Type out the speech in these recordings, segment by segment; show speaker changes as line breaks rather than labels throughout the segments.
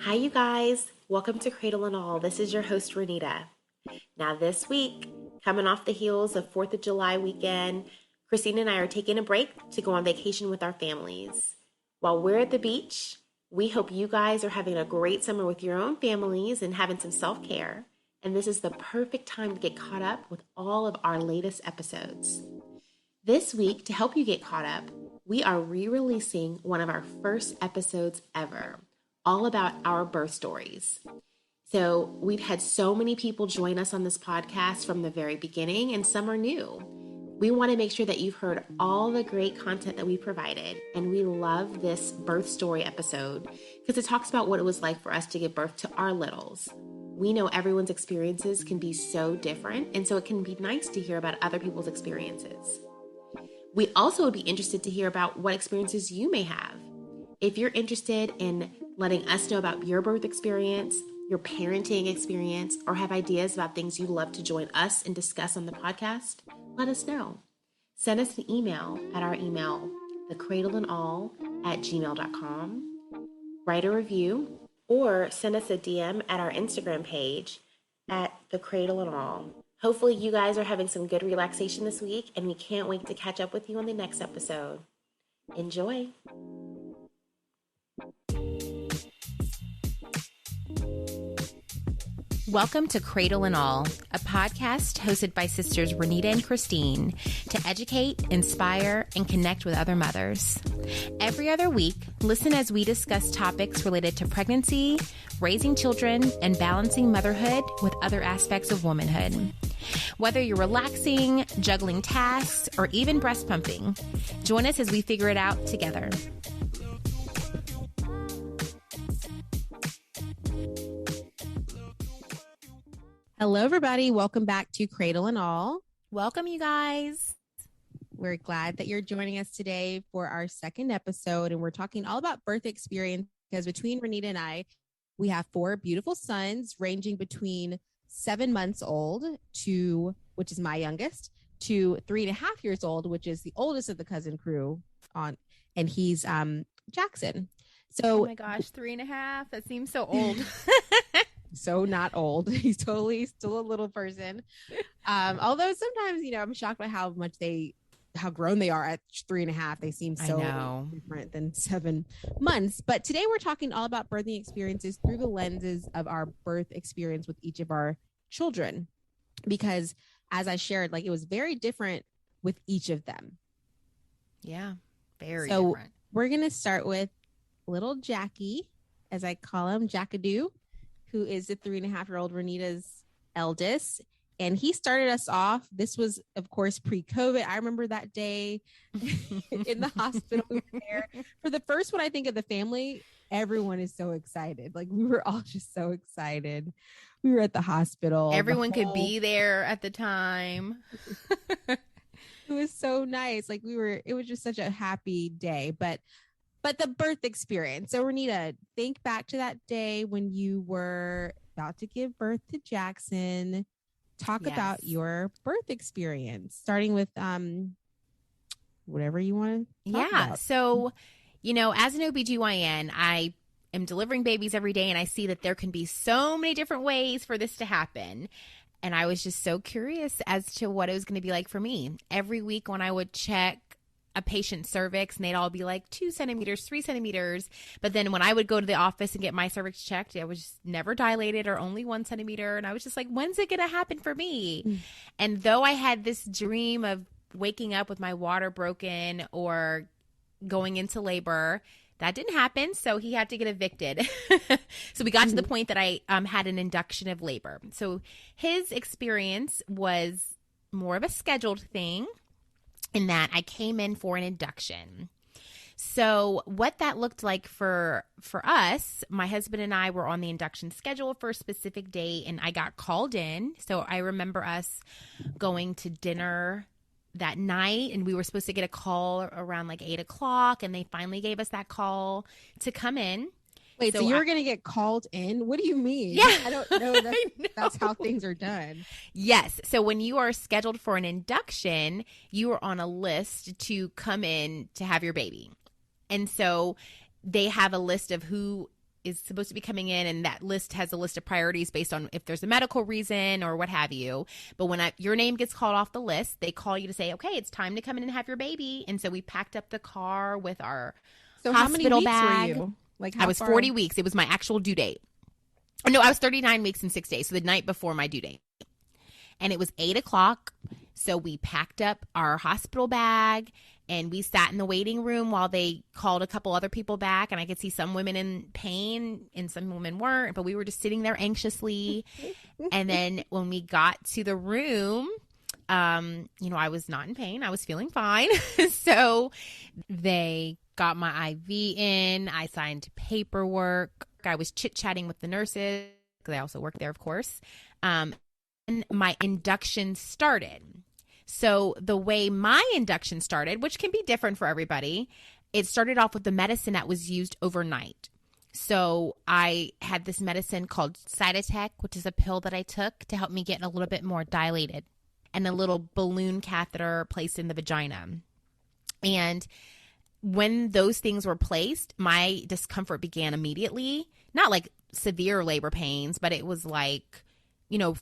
Hi, you guys. Welcome to Cradle and All. This is your host, Renita. Now, this week, coming off the heels of 4th of July weekend, Christine and I are taking a break to go on vacation with our families. While we're at the beach, we hope you guys are having a great summer with your own families and having some self-care. And this is the perfect time to get caught up with all of our latest episodes. This week, to help you get caught up, we are re-releasing one of our first episodes ever, all about our birth stories. So we've had so many people join us on this podcast from the very beginning, and some are new. We want to make sure that you've heard all the great content that we provided, and we love this birth story episode because it talks about what it was like for us to give birth to our littles. We know everyone's experiences can be so different, and so it can be nice to hear about other people's experiences. We also would be interested to hear about what experiences you may have. If you're interested in letting us know about your birth experience, your parenting experience, or have ideas about things you'd love to join us and discuss on the podcast, let us know. Send us an email at our email, thecradleandall@gmail.com. Write a review, or send us a DM at our Instagram page at thecradleandall. Hopefully you guys are having some good relaxation this week, and we can't wait to catch up with you on the next episode. Enjoy.
Welcome to Cradle and All, a podcast hosted by sisters Renita and Christine to educate, inspire, and connect with other mothers. Every other week, listen as we discuss topics related to pregnancy, raising children, and balancing motherhood with other aspects of womanhood. Whether you're relaxing, juggling tasks, or even breast pumping, join us as we figure it out together.
Hello, everybody. Welcome back to Cradle and All.
Welcome, you guys.
We're glad that you're joining us today for our second episode, and we're talking all about birth experience because between Renita and I, we have 4 beautiful sons ranging between 7 months old to, which is my youngest, to 3.5 years old, which is the oldest of the cousin crew and he's Jackson. So,
oh my gosh, 3.5. That seems so old.
So not old. He's totally still a little person. Although sometimes, I'm shocked by how grown they are at 3.5. They seem so different than 7 months. But today we're talking all about birthing experiences through the lenses of our birth experience with each of our children. Because as I shared, it was very different with each of them.
Yeah, very different.
We're going to start with little Jackie, as I call him, Jackadoo, who is the 3.5-year-old Renita's eldest. And he started us off. This was, of course, pre-COVID. I remember that day in the hospital. We were there. For the first one, I think, of the family, everyone is so excited. We were all just so excited. We were at the hospital.
Everyone could be there at the time.
It was so nice. It was just such a happy day. But the birth experience. So Renita, think back to that day when you were about to give birth to Jackson. Talk about your birth experience, starting with whatever you want to talk about.
So, as an OBGYN, I am delivering babies every day, and I see that there can be so many different ways for this to happen. And I was just so curious as to what it was going to be like for me. Every week when I would check a patient's cervix, and they'd all be like 2 centimeters, 3 centimeters. But then when I would go to the office and get my cervix checked, it was just never dilated or only 1 centimeter. And I was just like, when's it going to happen for me? And though I had this dream of waking up with my water broken or going into labor, that didn't happen. So he had to get evicted. So we got to the point that I had an induction of labor. So his experience was more of a scheduled thing, in that I came in for an induction. So what that looked like for us, my husband and I were on the induction schedule for a specific date, and I got called in. So I remember us going to dinner that night, and we were supposed to get a call around 8 o'clock, and they finally gave us that call to come in.
Wait, so you were going to get called in? What do you mean?
Yeah.
I don't know. That's how things are done.
Yes. So when you are scheduled for an induction, you are on a list to come in to have your baby. And so they have a list of who is supposed to be coming in, and that list has a list of priorities based on if there's a medical reason or what have you. But when your name gets called off the list, they call you to say, okay, it's time to come in and have your baby. And so we packed up the car with our hospital bag.
Were you? Like,
I was 40 weeks. It was my actual due date. No, I was 39 weeks and 6 days. So the night before my due date. And it was 8:00. So we packed up our hospital bag and we sat in the waiting room while they called a couple other people back. And I could see some women in pain and some women weren't, but we were just sitting there anxiously. And then when we got to the room, I was not in pain. I was feeling fine. So they got my IV in. I signed paperwork. I was chit-chatting with the nurses because I also worked there, of course. And my induction started. So the way my induction started, which can be different for everybody, it started off with the medicine that was used overnight. So I had this medicine called Cytotec, which is a pill that I took to help me get a little bit more dilated, and a little balloon catheter placed in the vagina. And when those things were placed, my discomfort began immediately. Not like severe labor pains, but it was like,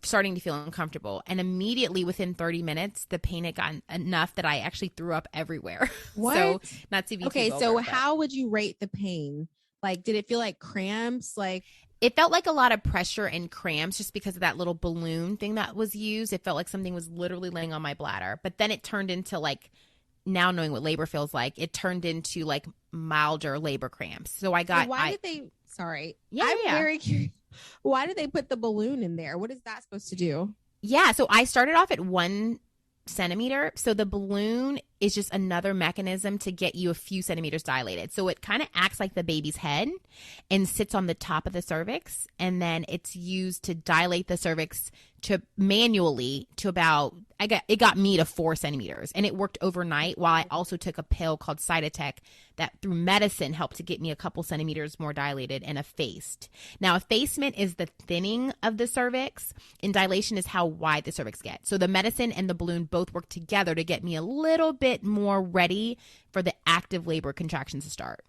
starting to feel uncomfortable. And immediately within 30 minutes, the pain had gotten enough that I actually threw up everywhere.
What?
So not to be
okay.
too
So
vulgar,
how would you rate the pain? Like, did it feel like cramps? Like,
it felt like a lot of pressure and cramps just because of that little balloon thing that was used. It felt like something was literally laying on my bladder. But then it turned into like, now knowing what labor feels like, it turned into like milder labor cramps. So I got.
So why did they? Sorry.
Yeah,
I'm very curious. Why did they put the balloon in there? What is that supposed to do?
Yeah. So I started off at 1 centimeter. So the balloon is just another mechanism to get you a few centimeters dilated. So it kind of acts like the baby's head and sits on the top of the cervix. And then it's used to dilate the cervix to manually to about, it got me to 4 centimeters, and it worked overnight, while I also took a pill called Cytotec that through medicine helped to get me a couple centimeters more dilated and effaced. Now, effacement is the thinning of the cervix, and dilation is how wide the cervix gets. So the medicine and the balloon both work together to get me a little bit more ready for the active labor contractions to start.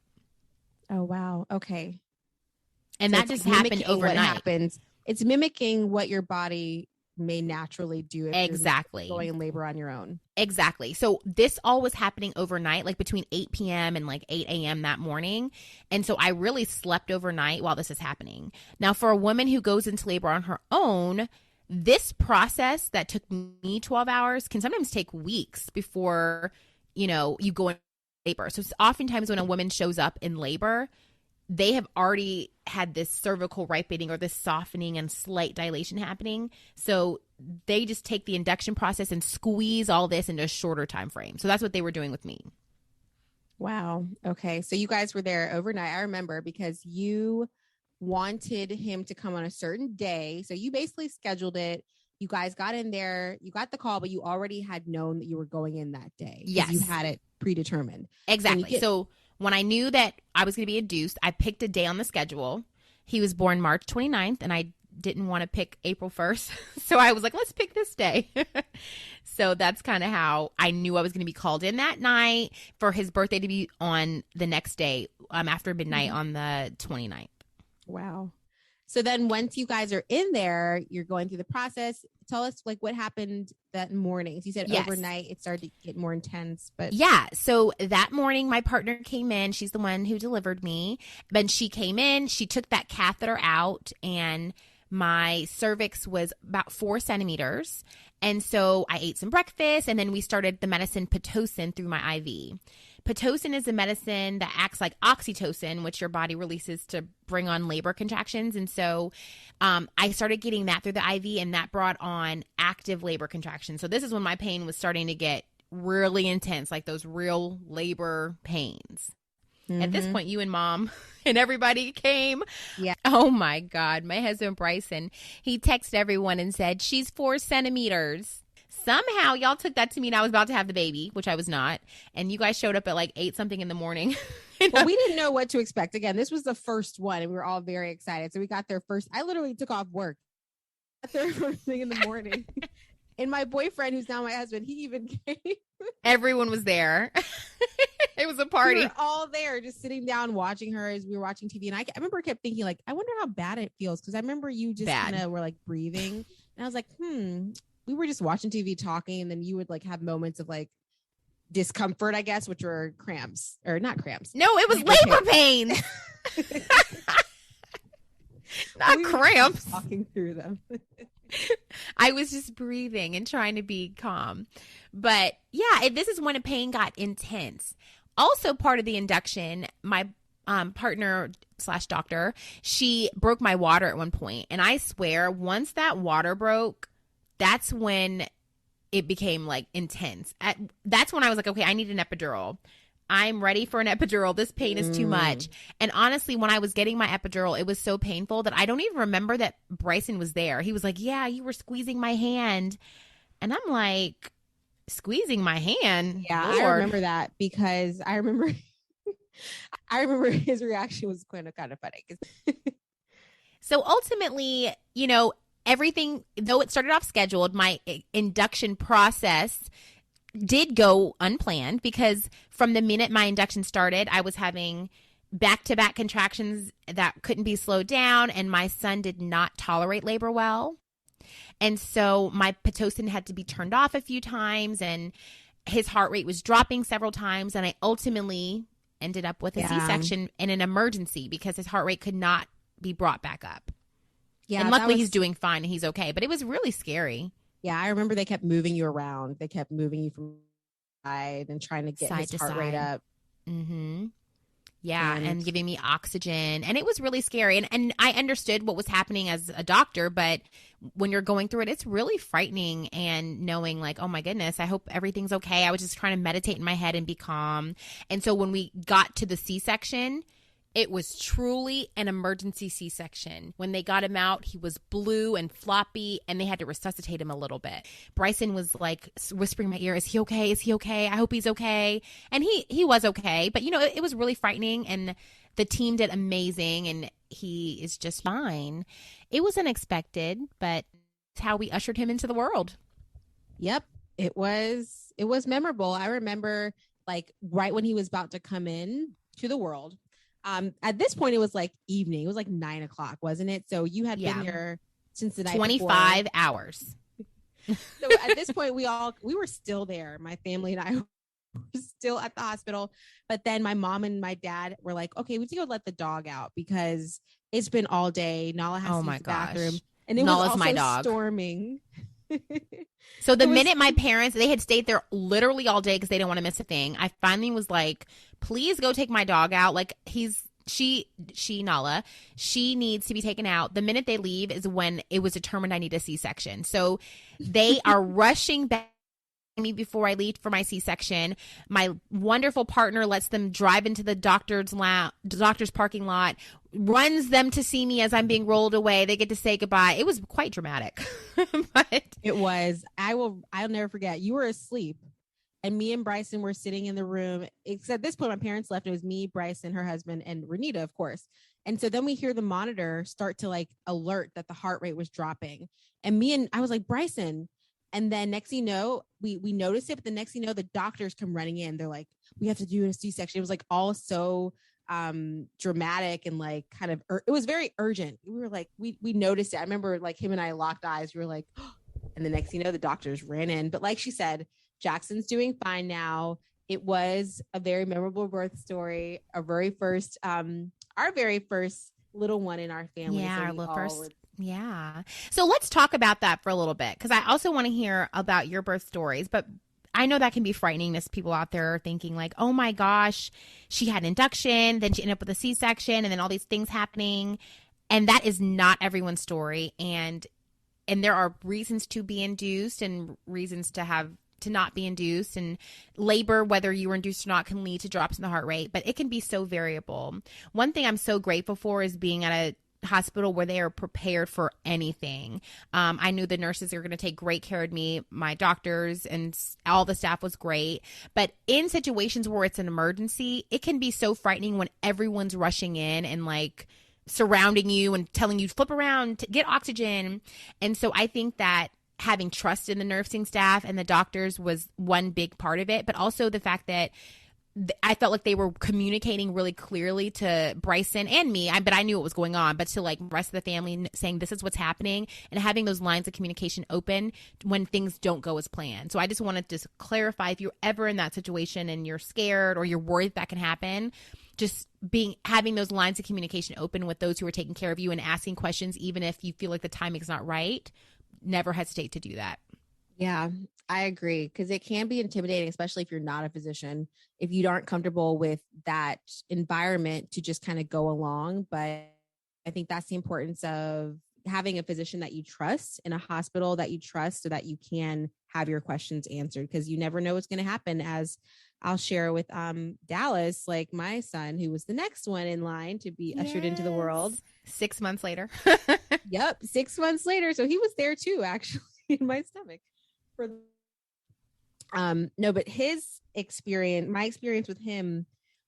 Oh, wow. Okay.
And so that just happened overnight.
It's mimicking what your body may naturally do if
exactly
you're going in labor on your own.
Exactly. So this all was happening overnight, like between 8 p.m. and like 8 a.m. that morning. And so I really slept overnight while this is happening. Now, for a woman who goes into labor on her own, this process that took me 12 hours can sometimes take weeks before, you go in labor. So oftentimes when a woman shows up in labor, they have already had this cervical ripening or this softening and slight dilation happening. So they just take the induction process and squeeze all this into a shorter time frame. So that's what they were doing with me.
Wow. Okay. So you guys were there overnight. I remember because you wanted him to come on a certain day. So you basically scheduled it. You guys got in there, you got the call, but you already had known that you were going in that day.
Yes.
You had it predetermined.
Exactly. So when I knew that I was going to be induced, I picked a day on the schedule. He was born March 29th, and I didn't want to pick April 1st. So I was like, let's pick this day. So that's kind of how I knew I was going to be called in that night for his birthday to be on the next day after midnight on the 29th.
Wow. So then once you guys are in there, you're going through the process. Tell us like what happened that morning. So you said overnight it started to get more intense, but
yeah. So that morning my partner came in. She's the one who delivered me. But she came in, she took that catheter out, and my cervix was about 4 centimeters. And so I ate some breakfast, and then we started the medicine Pitocin through my IV. Pitocin is a medicine that acts like oxytocin, which your body releases to bring on labor contractions. And so I started getting that through the IV, and that brought on active labor contractions. So this is when my pain was starting to get really intense, like those real labor pains. Mm-hmm. At this point, you and mom and everybody came.
Yeah.
Oh, my God. My husband, Bryson, he texted everyone and said, she's 4 centimeters. Somehow y'all took that to mean I was about to have the baby, which I was not. And you guys showed up at like 8 something in the morning.
Well, we didn't know what to expect. Again, this was the first one, and we were all very excited. So we got there first. I literally took off work. Got there first thing in the morning. And my boyfriend, who's now my husband, he even came.
Everyone was there. It was was a party.
We were all there just sitting down watching her as we were watching TV. And I remember I kept thinking, like, I wonder how bad it feels. Because I remember you just kind of were like breathing. And I was like, we were just watching TV talking. And then you would like have moments of like discomfort, I guess, which were cramps or not cramps.
No, it was labor pains. Not cramps.
Walking through them.
I was just breathing and trying to be calm. But yeah, this is when a pain got intense. Also part of the induction, my partner / doctor, she broke my water at one point. And I swear, once that water broke, that's when it became like intense. That's when I was like, okay, I need an epidural. I'm ready for an epidural. This pain is too much. And honestly, when I was getting my epidural, it was so painful that I don't even remember that Bryson was there. He was like, yeah, you were squeezing my hand. And I'm like, squeezing my hand?
Yeah, Lord. I remember that because I remember his reaction was kind of funny.
So ultimately, you know, everything, though it started off scheduled, my induction process did go unplanned because from the minute my induction started, I was having back-to-back contractions that couldn't be slowed down, and my son did not tolerate labor well. And so my Pitocin had to be turned off a few times, and his heart rate was dropping several times, and I ultimately ended up with a C-section in an emergency because his heart rate could not be brought back up. Yeah, and luckily he's doing fine and he's okay, but it was really scary.
Yeah, I remember they kept moving you around. They kept moving you from side and trying to get his heart rate up.
Mm-hmm. Yeah, and giving me oxygen. And it was really scary. And I understood what was happening as a doctor, but when you're going through it, it's really frightening and knowing like, oh my goodness, I hope everything's okay. I was just trying to meditate in my head and be calm. And so when we got to the C-section, it was truly an emergency C-section. When they got him out, he was blue and floppy, and they had to resuscitate him a little bit. Bryson was like whispering in my ear, is he okay? Is he okay? I hope he's okay. And he was okay. But, you know, it was really frightening, and the team did amazing, and he is just fine. It was unexpected, but it's how we ushered him into the world.
Yep. It was memorable. I remember like right when he was about to come in to the world. At this point, it was like evening. It was like 9 o'clock, wasn't it? So you had been there since the night
25
before.
hours.
So at this point, we were still there. My family and I were still at the hospital. But then my mom and my dad were like, okay, we need to go let the dog out because it's been all day. Nala has to use the bathroom. And it was also
my dog.
Storming.
So the minute my parents, they had stayed there literally all day because they didn't want to miss a thing. I finally was like, please go take my dog out. Like Nala, she needs to be taken out. The minute they leave is when it was determined I need a C-section. So they are rushing back me before I leave for my C-section. My wonderful partner lets them drive into the doctor's parking lot, runs them to see me as I'm being rolled away. They get to say goodbye. It was quite dramatic. But
it was. I'll never forget. You were asleep and me and Bryson were sitting in the room. At this point, my parents left. It was me, Bryson, her husband, and Renita, of course. And so then we hear the monitor start to like alert that the heart rate was dropping. And I was like, Bryson. And then next thing you know, we noticed it, but the next thing you know, the doctors come running in. They're like, we have to do a C-section. It was like all so dramatic and like kind of, it was very urgent. We were like, we noticed it. I remember like him and I locked eyes. We were like, oh. And the next thing you know, the doctors ran in. But like she said, Jackson's doing fine now. It was a very memorable birth story. Our very first little one in our family.
Yeah, so our little first. Yeah. So let's talk about that for a little bit, because I also want to hear about your birth stories. But I know that can be frightening to people out there thinking like, oh my gosh, she had induction, then she ended up with a C-section, and then all these things happening. And that is not everyone's story. And there are reasons to be induced and reasons to not be induced, and labor, whether you were induced or not, can lead to drops in the heart rate, but it can be so variable. One thing I'm so grateful for is being at a hospital where they are prepared for anything. I knew the nurses are going to take great care of me. My doctors and all the staff was great. But in situations where it's an emergency, it can be so frightening when everyone's rushing in and like surrounding you and telling you to flip around to get oxygen. And so I think that having trust in the nursing staff and the doctors was one big part of it, but also the fact that I felt like they were communicating really clearly to Bryson and me, but I knew what was going on, but to like the rest of the family, saying this is what's happening and having those lines of communication open when things don't go as planned. So I just wanted to clarify, if you're ever in that situation and you're scared or you're worried that can happen, just having those lines of communication open with those who are taking care of you and asking questions, even if you feel like the timing's not right. Never hesitate to do that.
Yeah, I agree, because it can be intimidating, especially if you're not a physician, if you aren't comfortable with that environment to just kind of go along. But I think that's the importance of having a physician that you trust in a hospital that you trust, so that you can have your questions answered, because you never know what's going to happen. As I'll share with Dallas, like my son, who was the next one in line to be ushered into the world.
6 months later.
Yep, 6 months later. So he was there too, actually, in my stomach. No, but my experience with him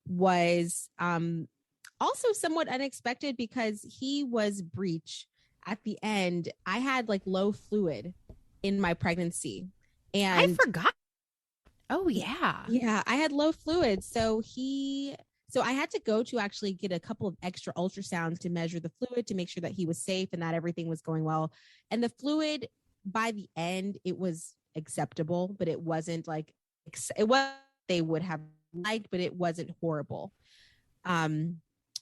was also somewhat unexpected, because he was breech at the end. I had like low fluid in my pregnancy, and
I forgot. Oh yeah.
Yeah, I had low fluid. So I had to go to actually get a couple of extra ultrasounds to measure the fluid, to make sure that he was safe and that everything was going well. And the fluid, by the end, it was acceptable, but it wasn't like it was they would have liked, but it wasn't horrible.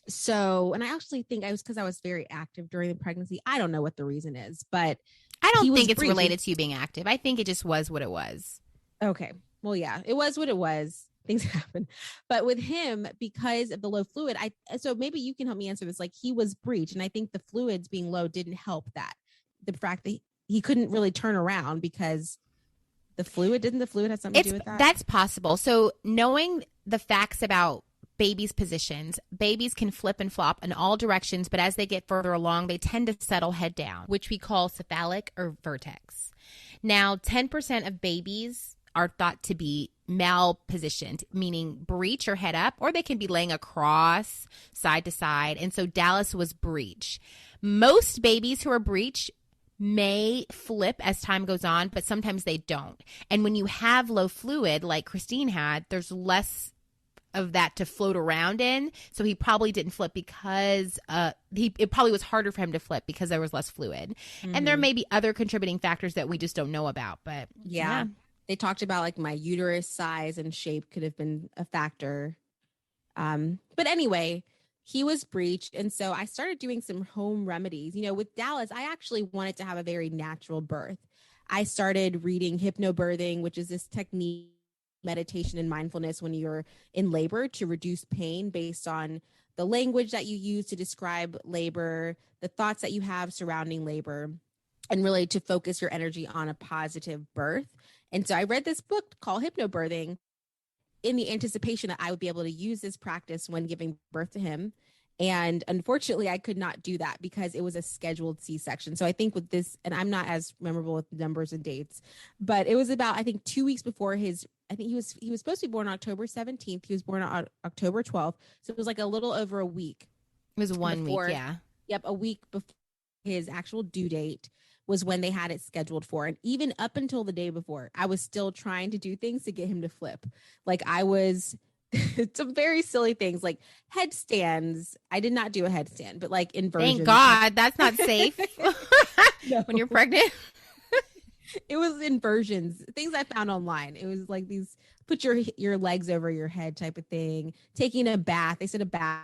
So, and I actually think because I was very active during the pregnancy. I don't know what the reason is, but
I don't think it's related to you being active. I think it just was what it was.
Okay. Well, yeah, it was what it was. Things happen. But with him, because of the low fluid, so maybe you can help me answer this. Like, he was breech, and I think the fluids being low didn't help that. The fact that he couldn't really turn around because the fluid have something to do with that?
That's possible. So knowing the facts about babies' positions, babies can flip and flop in all directions, but as they get further along, they tend to settle head down, which we call cephalic or vertex. Now, 10% of babies are thought to be malpositioned, meaning breech or head up, or they can be laying across side to side. And so Dallas was breech. Most babies who are breech may flip as time goes on, but sometimes they don't. And when you have low fluid like Christine had, there's less of that to float around in. So he probably didn't flip because it probably was harder for him to flip because there was less fluid. Mm-hmm. And there may be other contributing factors that we just don't know about. But
yeah. They talked about like my uterus size and shape could have been a factor. But anyway, he was breech. And so I started doing some home remedies. With Dallas, I actually wanted to have a very natural birth. I started reading hypnobirthing, which is this technique, meditation and mindfulness when you're in labor, to reduce pain based on the language that you use to describe labor, the thoughts that you have surrounding labor, and really to focus your energy on a positive birth. And so I read this book called Hypnobirthing in the anticipation that I would be able to use this practice when giving birth to him. And unfortunately, I could not do that because it was a scheduled C-section. So I think with this, and I'm not as memorable with numbers and dates, but it was about, I think, 2 weeks before he was supposed to be born October 17th. He was born on October 12th. So it was like a little over a week.
It was 1 week, yeah.
Yep, a week before his actual due date was when they had it scheduled for. And even up until the day before, I was still trying to do things to get him to flip. Like I was, some very silly things like headstands. I did not do a headstand, but like inversions.
Thank God, that's not safe when you're pregnant.
It was inversions, things I found online. It was like these, put your legs over your head type of thing. Taking a bath. They said a bath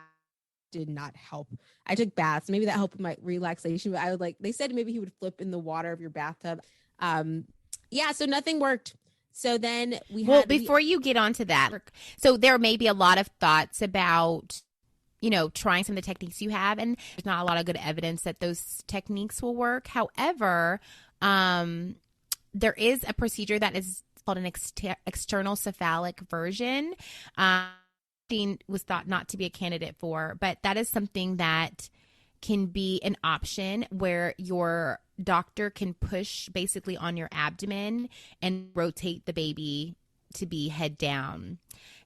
did not help. I took baths. Maybe that helped with my relaxation, but they said maybe he would flip in the water of your bathtub. So nothing worked. So then
before you get onto that, so there may be a lot of thoughts about, trying some of the techniques you have, and there's not a lot of good evidence that those techniques will work. However, there is a procedure that is called an external cephalic version. Was thought not to be a candidate for, but that is something that can be an option where your doctor can push basically on your abdomen and rotate the baby to be head down.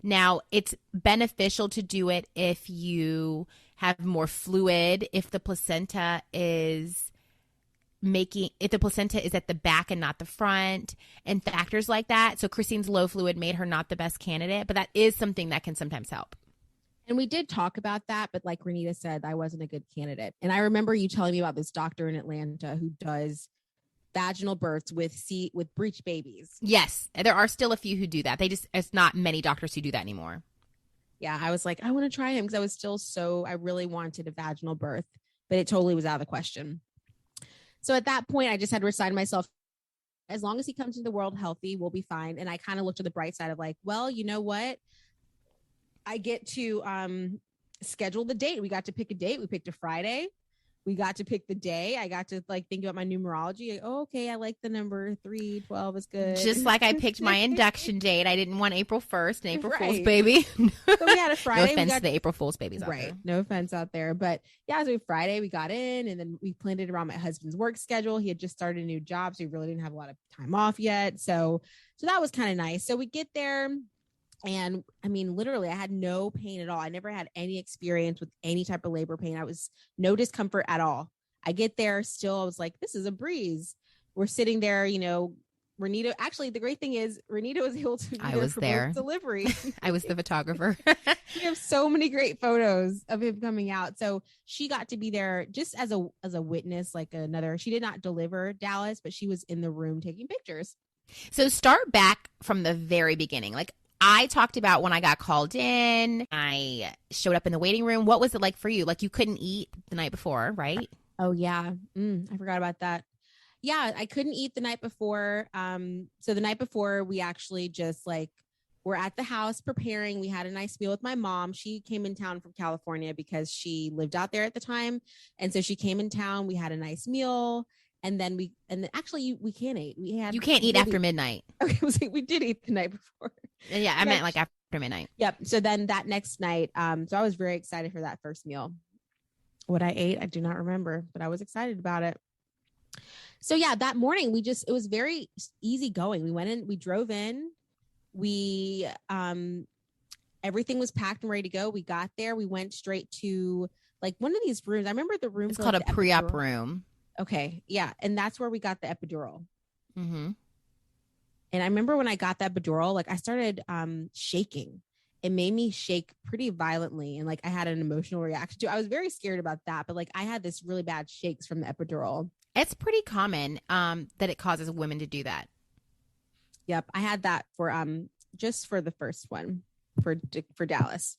Now, it's beneficial to do it if you have more fluid, if the placenta is making if the placenta is at the back and not the front and factors like that. So Christine's low fluid made her not the best candidate, but that is something that can sometimes help.
And we did talk about that, but like Renita said, I wasn't a good candidate. And I remember you telling me about this doctor in Atlanta who does vaginal births with breech babies.
Yes, there are still a few who do that. It's not many doctors who do that anymore.
Yeah, I was like, I want to try him because I was I really wanted a vaginal birth, but it totally was out of the question. So at that point, I just had to resign myself. As long as he comes into the world healthy, we'll be fine. And I kind of looked to the bright side of like, well, you know what? I get to schedule the date. We got to pick a date. We picked a Friday. We got to pick the day. I got to like think about my numerology. Like, oh, okay, I like the number 312 is good.
Just like I picked my induction date. I didn't want April 1st and April Fool's baby.
So we had a Friday.
No offense to the April Fool's babies out there.
No offense out there. But yeah, so Friday we got in and then we planned it around my husband's work schedule. He had just started a new job, so he really didn't have a lot of time off yet. So that was kind of nice. So we get there. And I mean, literally, I had no pain at all. I never had any experience with any type of labor pain. I was no discomfort at all. I get there still. I was like, this is a breeze. We're sitting there, you know, Renita. Actually, the great thing is Renita was able to be there for both delivery.
I was the photographer.
We have so many great photos of him coming out. So she got to be there just as a witness, like she did not deliver Dallas, but she was in the room taking pictures.
So start back from the very beginning. Like, I talked about when I got called in, I showed up in the waiting room. What was it like for you? Like you couldn't eat the night before, right?
Oh yeah. I forgot about that. Yeah. I couldn't eat the night before. So the night before we actually just like, we're at the house preparing. We had a nice meal with my mom. She came in town from California because she lived out there at the time. And so she came in town. We had a nice meal. And then we can't eat.
You can't eat after midnight.
Okay, we did eat the night before.
Yeah, I meant like after midnight.
Yep. So then that next night, so I was very excited for that first meal. What I ate, I do not remember, but I was excited about it. So yeah, that morning it was very easy going. We went in, we drove in, everything was packed and ready to go. We got there, we went straight to like one of these rooms. I remember the room.
It's called a pre-op room.
Okay. Yeah. And that's where we got the epidural.
Mm-hmm.
And I remember when I got that epidural, like I started shaking. It made me shake pretty violently. And like I had an emotional reaction to it. I was very scared about that. But like I had this really bad shakes from the epidural.
It's pretty common that it causes women to do that.
Yep. I had that for just for the first one for Dallas.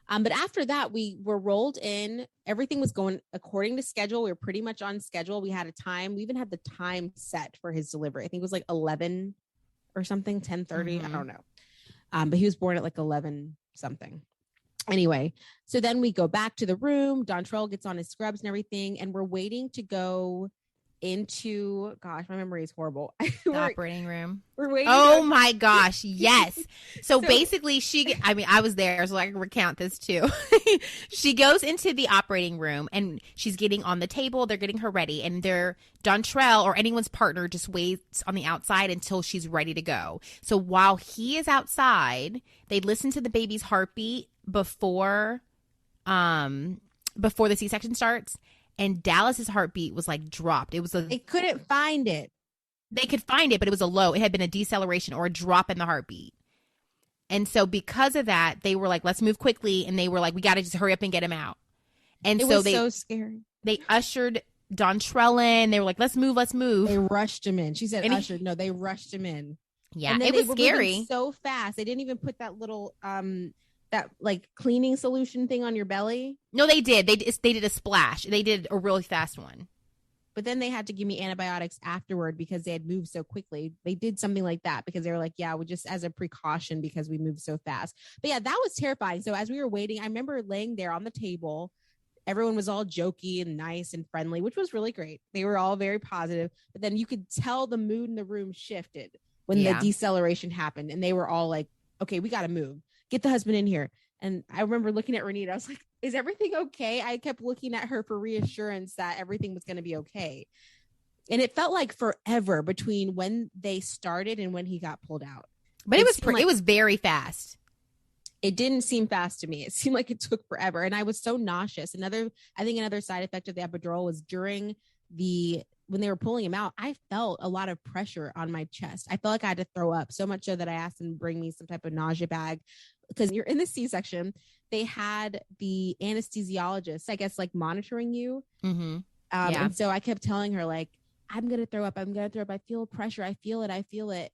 But after that, we were rolled in. Everything was going according to schedule. We were pretty much on schedule. We had a time. We even had the time set for his delivery. I think it was like 11 or something, 10:30. Mm-hmm. I don't know. But he was born at like 11 something. Anyway, so then we go back to the room. Dontrell gets on his scrubs and everything. And we're waiting to go into, gosh, my memory is horrible.
The operating room.
We're waiting.
Oh my gosh. Yes. So basically I was there, so I can recount this too. She goes into the operating room and she's getting on the table. They're getting her ready and Dontrell or anyone's partner just waits on the outside until she's ready to go. So while he is outside, they listen to the baby's heartbeat before the C-section starts. And Dallas's heartbeat was like dropped.
They couldn't find it.
They could find it, but it was a low. It had been a deceleration or a drop in the heartbeat. And so because of that, they were like, let's move quickly. And they were like, we got to just hurry up and get him out. And
it was so scary.
They ushered Dontrell in. They were like, let's move.
They rushed him in. She said ushered. No, they rushed him in.
Yeah, it was scary.
So fast. They didn't even put that little that like cleaning solution thing on your belly.
No, they did. They did a splash. They did a really fast one.
But then they had to give me antibiotics afterward because they had moved so quickly. They did something like that because they were like, yeah, we just as a precaution because we moved so fast. But yeah, that was terrifying. So as we were waiting, I remember laying there on the table. Everyone was all jokey and nice and friendly, which was really great. They were all very positive. But then you could tell the mood in the room shifted when the deceleration happened. And they were all like, okay, we got to move. Get the husband in here. And I remember looking at Renita. I was like, is everything okay? I kept looking at her for reassurance that everything was going to be okay. And it felt like forever between when they started and when he got pulled out.
But it was very fast.
It didn't seem fast to me. It seemed like it took forever. And I was so nauseous. Another side effect of the epidural was during the when they were pulling him out, I felt a lot of pressure on my chest. I felt like I had to throw up, so much so that I asked them to bring me some type of nausea bag, because you're in the C-section. They had the anesthesiologist, I guess, like monitoring you.
Mm-hmm.
And so I kept telling her, like, I'm going to throw up. I'm going to throw up. I feel pressure. I feel it. I feel it.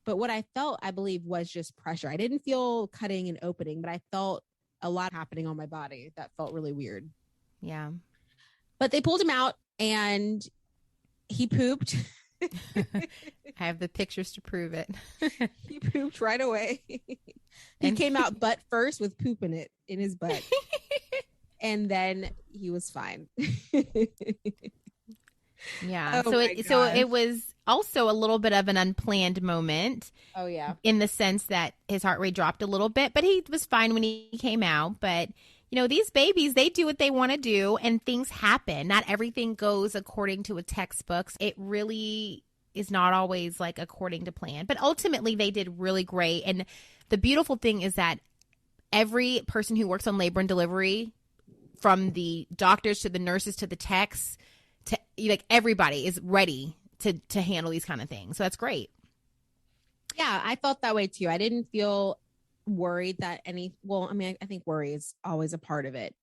But what I felt, I believe, was just pressure. I didn't feel cutting and opening, but I felt a lot happening on my body that felt really weird.
Yeah. But
they pulled him out and he pooped.
I have the pictures to prove it.
He pooped right away. He came out butt first with poop in his butt. And then he was fine.
Yeah. So it was also a little bit of an unplanned moment.
Oh, yeah.
In the sense that his heart rate dropped a little bit, but he was fine when he came out. But, you know, these babies, they do what they want to do and things happen. Not everything goes according to a textbook. It really is not always like according to plan. But ultimately, they did really great. And the beautiful thing is that every person who works on labor and delivery, from the doctors to the nurses to the techs, to like everybody is ready to handle these kind of things. So that's great.
Yeah, I felt that way too. I didn't feel worried that I think worry is always a part of it,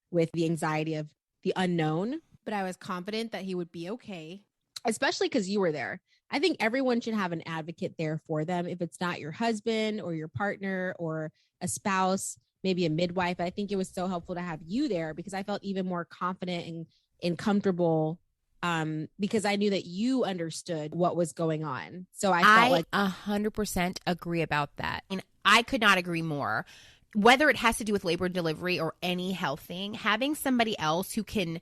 with the anxiety of the unknown, but I was confident that he would be okay, especially because you were there. I think everyone should have an advocate there for them. If it's not your husband or your partner or a spouse, maybe a midwife. I think it was so helpful to have you there, because I felt even more confident and comfortable, because I knew that you understood what was going on. So I felt like
100% agree about that. And I could not agree more. Whether it has to do with labor and delivery or any health thing, having somebody else who can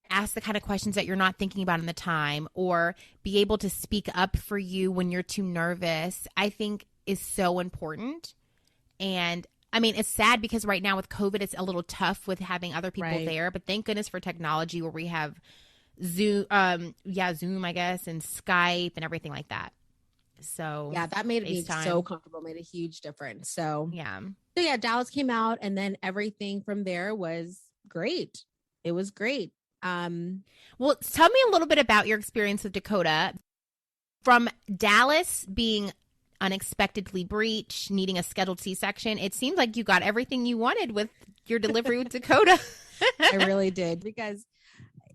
ask the kind of questions that you're not thinking about in the time, or be able to speak up for you when you're too nervous, I think is so important. And I mean, it's sad because right now with COVID, it's a little tough with having other people there, but thank goodness for technology where we have Zoom, Zoom, I guess, and Skype and everything like that. So
yeah, that made me so comfortable, made a huge difference. So yeah, Dallas came out, and then everything from there was great. It was great.
Well, tell me a little bit about your experience with Dakota. From Dallas being unexpectedly breech, needing a scheduled C-section, it seems like you got everything you wanted with your delivery with Dakota.
I really did, because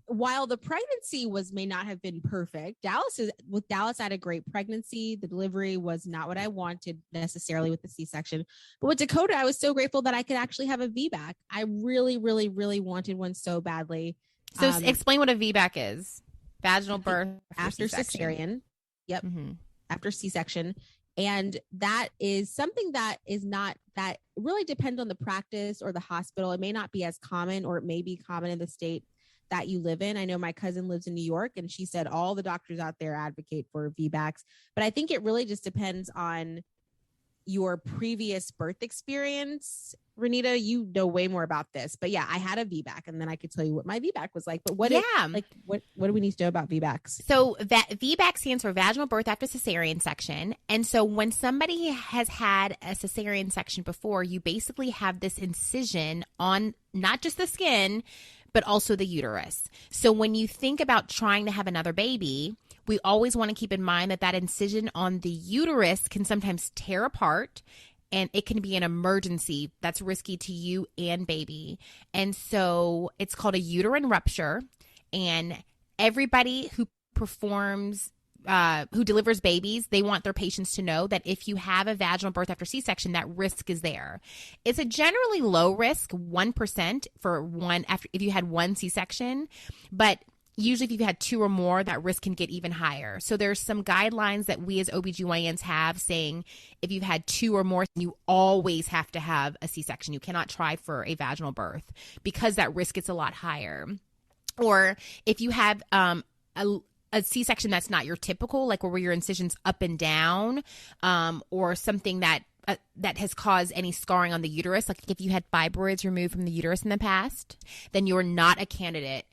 while the pregnancy may not have been perfect, Dallas I had a great pregnancy. The delivery was not what I wanted necessarily with the C-section, but with Dakota, I was so grateful that I could actually have a VBAC. I really, really, really wanted one so badly.
So explain what a VBAC is. Vaginal birth
after cesarean. Yep. Mm-hmm. After C-section. And that is something that really depends on the practice or the hospital. It may not be as common, or it may be common in the state that you live in. I know my cousin lives in New York, and she said all the doctors out there advocate for VBACs, but I think it really just depends on your previous birth experience. Renita, you know way more about this, but yeah, I had a VBAC, and then I could tell you what my VBAC was like. But what do we need to know about VBACs?
So VBAC stands for vaginal birth after cesarean section. And so when somebody has had a cesarean section before, you basically have this incision on not just the skin, but also the uterus. So when you think about trying to have another baby, we always want to keep in mind that incision on the uterus can sometimes tear apart, and it can be an emergency that's risky to you and baby. And so it's called a uterine rupture. And everybody who delivers babies, they want their patients to know that if you have a vaginal birth after C-section, that risk is there. It's a generally low risk, 1% if you had one C-section, but usually if you've had two or more, that risk can get even higher. So there's some guidelines that we as OBGYNs have saying if you've had two or more, you always have to have a C-section. You cannot try for a vaginal birth because that risk is a lot higher. Or if you have a C-section that's not your typical, like where your incision's up and down, or something that has caused any scarring on the uterus, like if you had fibroids removed from the uterus in the past, then you're not a candidate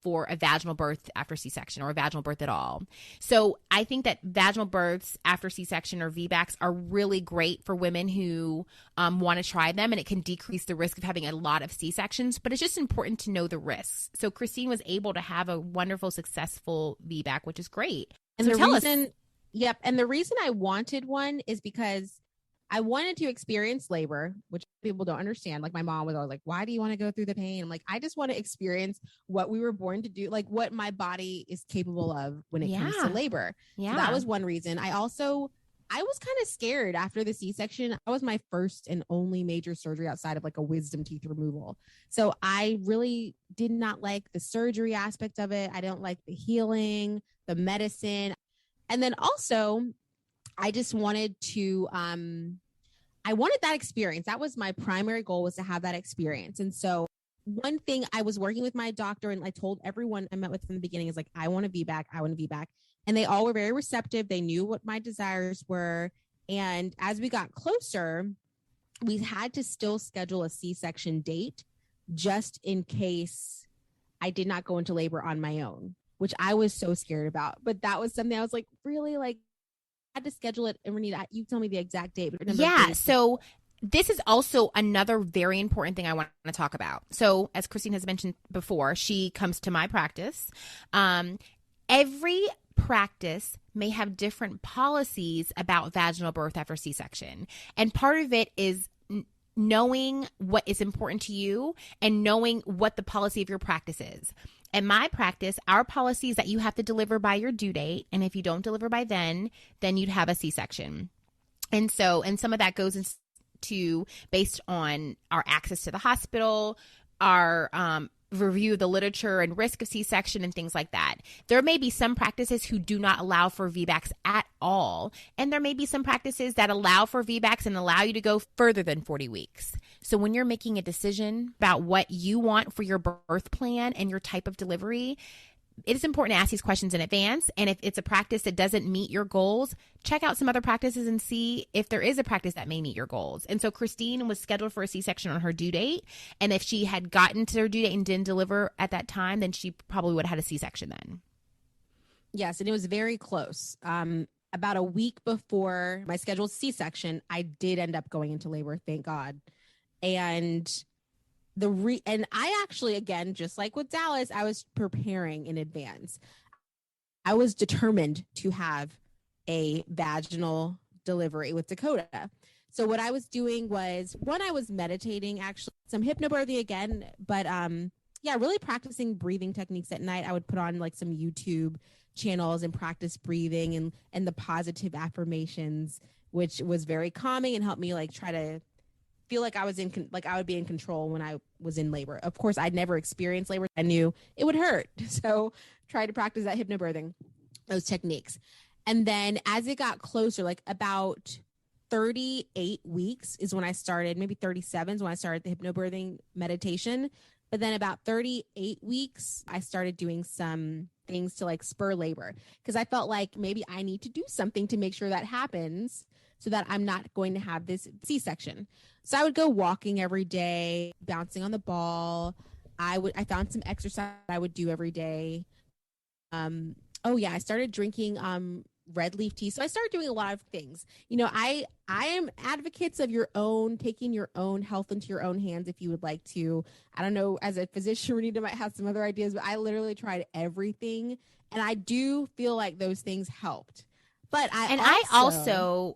for a vaginal birth after C-section or a vaginal birth at all. So I think that vaginal births after C-section or VBACs are really great for women who want to try them, and it can decrease the risk of having a lot of C-sections, but it's just important to know the risks. So Christine was able to have a wonderful, successful VBAC, which is great.
And
so
the reason, yep. And the reason I wanted one is because I wanted to experience labor, which people don't understand. Like my mom was always like, why do you want to go through the pain? I'm like, I just want to experience what we were born to do, like what my body is capable of when it comes to labor. Yeah. So that was one reason. I was kind of scared after the C-section. That was my first and only major surgery outside of like a wisdom teeth removal. So I really did not like the surgery aspect of it. I don't like the healing, the medicine. And then also I just wanted to, I wanted that experience. That was my primary goal, was to have that experience. And so one thing, I was working with my doctor and I told everyone I met with from the beginning is like, I want a VBAC. I want a VBAC. And they all were very receptive. They knew what my desires were. And as we got closer, we had to still schedule a C-section date just in case I did not go into labor on my own, which I was so scared about. But that was something I was like, really like, had to schedule it. And Renita, you tell me the exact date.
Yeah. So this is also another very important thing I want to talk about. So as Christine has mentioned before, she comes to my practice. Every practice may have different policies about vaginal birth after C-section. And part of it is knowing what is important to you and knowing what the policy of your practice is. In my practice, our policy is that you have to deliver by your due date. And if you don't deliver by then you'd have a C-section. And some of that goes into based on our access to the hospital, our review of the literature and risk of C-section and things like that. There may be some practices who do not allow for VBACs at all. And there may be some practices that allow for VBACs and allow you to go further than 40 weeks. So when you're making a decision about what you want for your birth plan and your type of delivery, it is important to ask these questions in advance. And if it's a practice that doesn't meet your goals, check out some other practices and see if there is a practice that may meet your goals. And so Christine was scheduled for a C-section on her due date. And if she had gotten to her due date and didn't deliver at that time, then she probably would have had a C-section then.
Yes. And it was very close. About a week before my scheduled C-section, I did end up going into labor, thank God. And and I actually, again, just like with Dallas, I was preparing in advance. I was determined to have a vaginal delivery with Dakota. So what I was doing was, one, I was meditating, actually, some hypnobirthing again, but really practicing breathing techniques at night. I would put on like some YouTube channels and practice breathing and the positive affirmations, which was very calming and helped me like try to feel like I was I would be in control when I was in labor. Of course, I'd never experienced labor. I knew it would hurt. So tried to practice that hypnobirthing, those techniques. And then as it got closer, like about 38 weeks is when I started, maybe 37 is when I started the hypnobirthing meditation. But then about 38 weeks, I started doing some things to like spur labor because I felt like maybe I need to do something to make sure that happens so that I'm not going to have this C-section. So I would go walking every day, bouncing on the ball. I found some exercise I would do every day. I started drinking red leaf tea. So I started doing a lot of things. You know, I am advocates of taking your own health into your own hands if you would like to. I don't know, as a physician, Renita might have some other ideas, but I literally tried everything. And I do feel like those things helped. But I also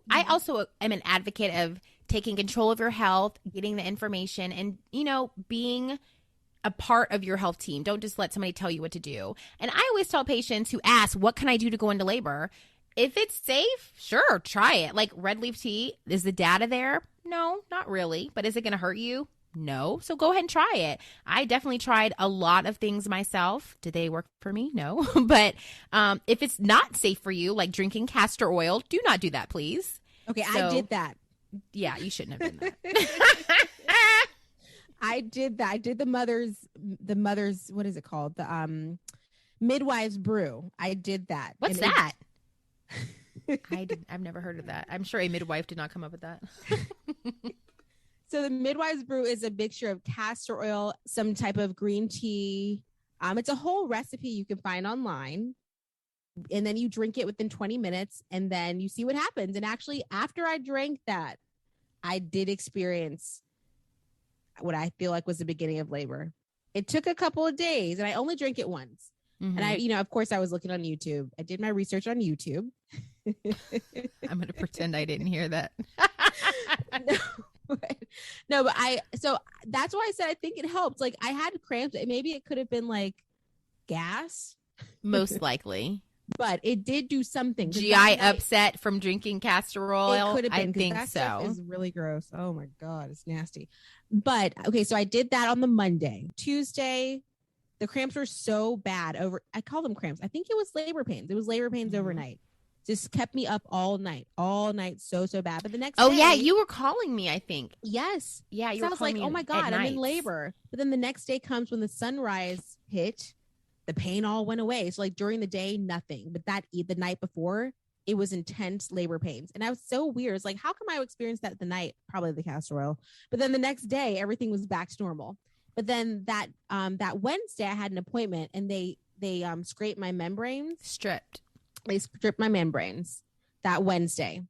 am an advocate of taking control of your health, getting the information, and, being a part of your health team. Don't just let somebody tell you what to do. And I always tell patients who ask, what can I do to go into labor? If it's safe, sure, try it. Like red leaf tea, is the data there? No, not really. But is it going to hurt you? No. So go ahead and try it. I definitely tried a lot of things myself. Did they work for me? No. But if it's not safe for you, like drinking castor oil, do not do that, please. Okay, I did that.
Yeah, you shouldn't have done that.
I did that. I did the mother's, what is it called? The midwife's brew. I did that.
What's that? I've never heard of that. I'm sure a midwife did not come up with that.
So the midwife's brew is a mixture of castor oil, some type of green tea, It's a whole recipe you can find online. And then you drink it within 20 minutes and then you see what happens. And actually, after I drank that, I did experience what I feel like was the beginning of labor. It took a couple of days and I only drank it once. Mm-hmm. And I, you know, of course I was looking on YouTube. I did my research on YouTube.
I'm going to pretend I didn't hear that.
So that's why I said I think it helped. Like I had cramps. Maybe it could have been like gas.
Most likely.
But it did do something.
GI upset from drinking castor oil.
It could have been.
I think
that
so.
Stuff is really gross. Oh my God, it's nasty. But okay, so I did that on the Monday. Tuesday, the cramps were so bad. I call them cramps. I think it was labor pains. It was labor pains overnight. Just kept me up all night, so bad. But the next day,
yeah, you were calling me, I think.
Yes.
Yeah, you were
I was like, oh my God, I'm in labor. But then the next day comes when the sunrise hit. The pain all went away. So like during the day, nothing. But the night before, it was intense labor pains. And I was so weird. It's like, how come I experienced that the night? Probably the castor oil. But then the next day, everything was back to normal. But then that Wednesday, I had an appointment and they scraped my membranes. They stripped my membranes that Wednesday.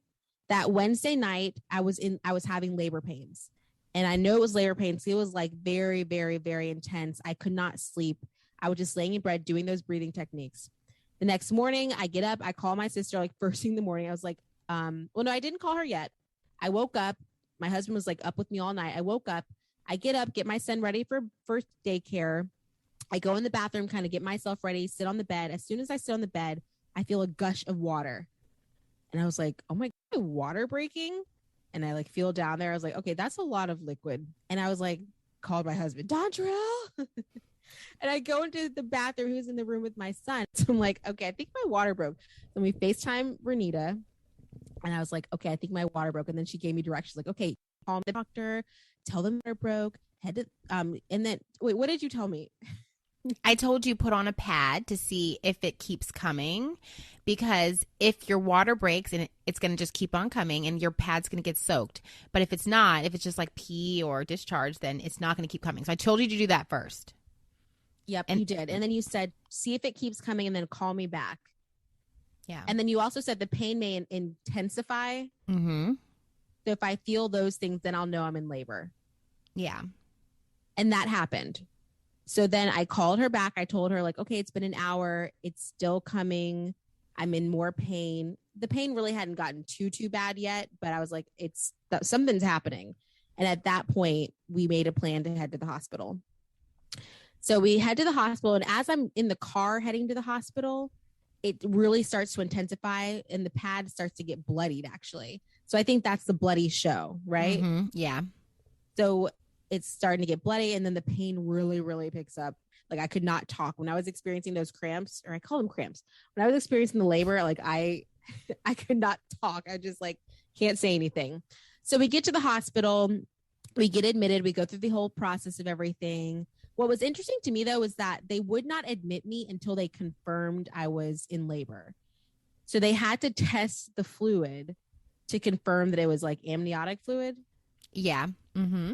That Wednesday night, I was having labor pains. And I know it was labor pains. It was like very, very, very intense. I could not sleep. I was just laying in bed doing those breathing techniques. The next morning, I get up. I call my sister like first thing in the morning. I was like, well, no, I didn't call her yet. I woke up. My husband was like up with me all night. I woke up. I get up, get my son ready for first daycare. I go in the bathroom, kind of get myself ready, sit on the bed. As soon as I sit on the bed, I feel a gush of water. And I was like, oh my God, water breaking? And I like feel down there. I was like, okay, that's a lot of liquid. And I was like, called my husband, Dontrell. And I go into the bathroom, who's in the room with my son. So I'm like, okay, I think my water broke. So we FaceTime Renita. And I was like, okay, I think my water broke. And then she gave me directions like, okay, call the doctor, tell them water broke, and then wait, what did you tell me?
I told you put on a pad to see if it keeps coming, because if your water breaks and it's going to just keep on coming and your pad's going to get soaked. But if it's not, if it's just like pee or discharge, then it's not going to keep coming. So I told you to do that first.
Yep, and you did. And then you said, see if it keeps coming and then call me back.
Yeah.
And then you also said the pain may intensify.
Mm-hmm.
So if I feel those things, then I'll know I'm in labor.
Yeah.
And that happened. So then I called her back. I told her like, okay, it's been an hour. It's still coming. I'm in more pain. The pain really hadn't gotten too bad yet, but I was like, something's happening. And at that point, we made a plan to head to the hospital. So we head to the hospital, and as I'm in the car heading to the hospital, it really starts to intensify and the pad starts to get bloodied, actually. So I think that's the bloody show, right?
Mm-hmm. Yeah.
So it's starting to get bloody, and then the pain really, really picks up. Like I could not talk when I was experiencing those cramps, or I call them cramps. When I was experiencing the labor, like I could not talk. I just like can't say anything. So we get to the hospital, we get admitted, we go through the whole process of everything. What was interesting to me, though, was that they would not admit me until they confirmed I was in labor. So they had to test the fluid to confirm that it was like amniotic fluid.
Yeah. Mm-hmm.